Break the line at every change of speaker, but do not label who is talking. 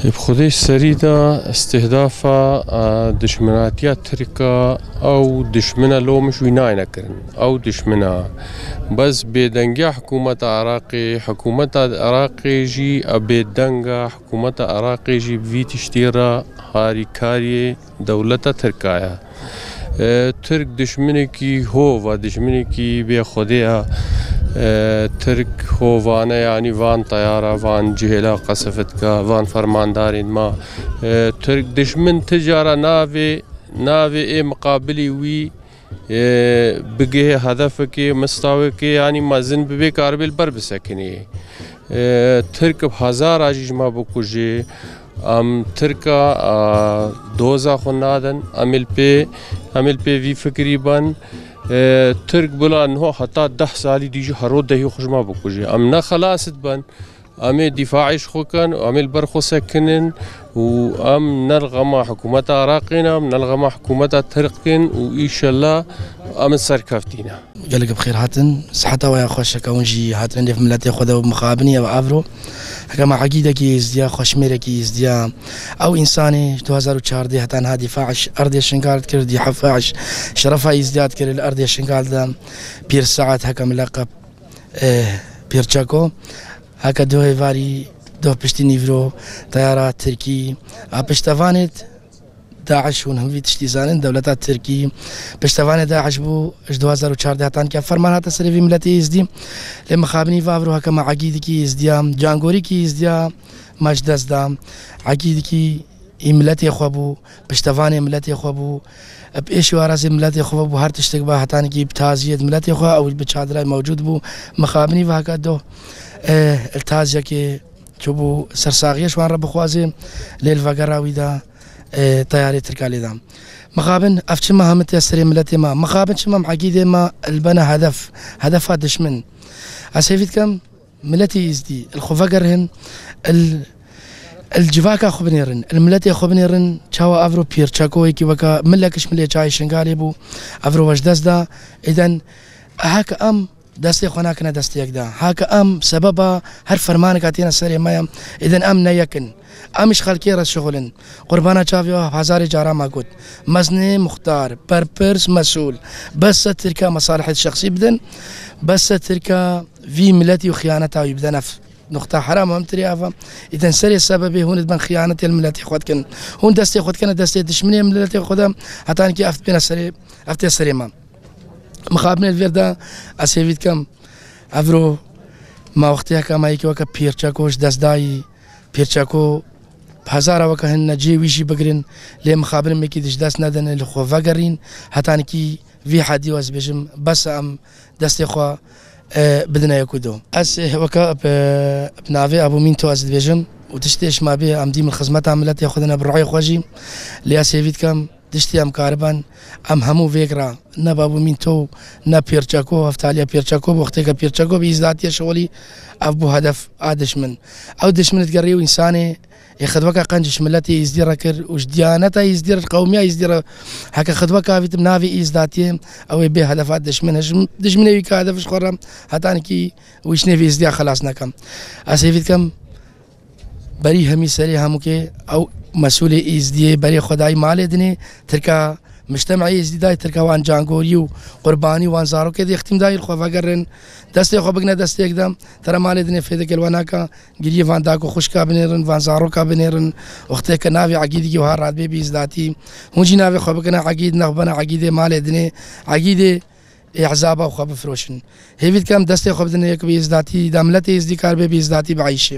بخودش سریدا استهداف دشمناتیا ترکا او دشمنا لو مش وینای نکرن او دشمنا بس بدنگا حکومت عراقی جی بدنگا حکومت عراقی جی ویتشتیرا هاریکاری دولت ترکایا ترک دشمنی کی هو و دشمنی کی به خودیا ترک هو وانه یعنی وان طیاره وان جهلا قصفت کا وان فرماندارین ما ترک دشمن تجاره ناوی مقابلی وی بگه هدف که مستوى که یعنی مازن به کاربل بر بسکنی ترک هزار عجیج ما بکوجه ترکا دوزا خنادن عمل पे وی فکری بن ترک بلا انه حتی 10 سالی دیجی هرو دهی خوشما بکوجه ام نه خلاصت بن ام دفاعش خوکن و عمل برخو سکنن و ام نلغى مع حكومة عراقنا ام نلغى مع حكومة تركن وإن شاء الله ام سركفتينا.
قال لك بخير هاتن صحتا ويا خوش كونجي هاتن اللي في ملاتي خذا ومخابني وعفرو كما عقيدة كي يزديا خوشميرة كي يزديا او انساني 2014 هتان ها دفاعش ارض شنقال كر دي حفاعش شرفها يزدياد كر الارض شنقال دا بير ساعات هكا ملقب بيرچاكو هكا دو هيفاري دو بشتي نيفرو طيارات تركي بشتفانت داعش ونهم في تشتيزان دولتات تركي بشتفانت داعش بو 2014 هتان كان فرمانات سريفي ملتي يزدي لما خابني فافرو هكا مع عقيدي كي يزديا جانغوري كي يزديا ماجداز دا عقيدي كي ملتي خوابو بشتفاني ملتي خوابو بإيش وارازي ملتي خوابو هر تشتك با هتان كي بتازيد ملتي خوا او بتشادر موجود بو مخابني وهكا دو التازيا كي شوفوا سرساغية شوان رب خوازي ليل فقراوي دا طياري تركالي دا مخابن أفتشما همت يسري ملتي ما مخابن شما معقيدة ما البنا هدف دشمن أسيفيد كم ملتي يزدي الخفقرهن الجواكا خبنيرن الملتي خبنيرن شاوا أفرو بير شاكوي كي وكا ملكش ملي جاي شنغالي بو أفرو وجداز دا إذن هاك دستي خونا كنا دستي يقدا هاك سببها هر فرمانك اتينا سري مايا اذا نيكن مش خلكي راس شغلن قربانا شافيو هزار جارا ما قلت مزني مختار بربرس مسؤول بس تركا مصالح الشخصي بدن بس تركا في ملتي وخيانتها يبدا نقطة حرام هم تريافا إذا سري السبب هون تبان خيانة الملتي خوتكن هون دستي خوتكن دستي دشمني الملتي خدام حتى انكي افت بينا سري افتي سري ما مخابن الفردا أسيفيد كم أفرو ما وقتها كما يكي وكا بيرچاكوش دستاي بيرچاكو هزارة وكا هن جي ويشي بقرن لي مخابن ميكي دش دست ندن اللي خو فقرين حتى انكي في حدي واز بجم بس دستي خوا بدنا يكودو أس وكا بنافي أبو مينتو أزد بجم وتشتيش ما بيه ديم الخزمات عملت ياخذنا بالرعي خواجي لي أسيفيد كم دشتي كاربان همو فكرة نبابو مينتو نا بيرچاكو افتاليا بيرچاكو وقتها بيرچاكو بيزداتيا شغلي ابو هدف دشمن او دشمن تقريو انساني يخدوكا قنجش ملتي يزدير كر وجديانتا يزدير قوميا يزدير هكا خدوكا في تمنافي ازداتي او بي هدفات دشمن ويكا هدف شخورم هتانكي ويشني في ازديا خلاصنا كم اسيفيد كم بري همي سري هموكي او مسؤولي ازدي بري خداي مال دني تركا مجتمعي ازدي تركا وان جانغوريو قرباني وان زارو كده يختم داير خو فقرن دستي خو بقنا دستي اقدام ترى مال دني في ذاك الوناكا غيري فان داكو خشكا بنيرن فان زارو كا بنيرن وقتها كنافي عقيدي وهارات بيبي ازداتي هونجي نافي خو بقنا عقيد نخبنا عقيده مال دني عقيده احزابه خو بفروشن هيفيد كام دستي خو بدنا يك بيزداتي داملتي ازدي كار بيبي ازداتي بعيشه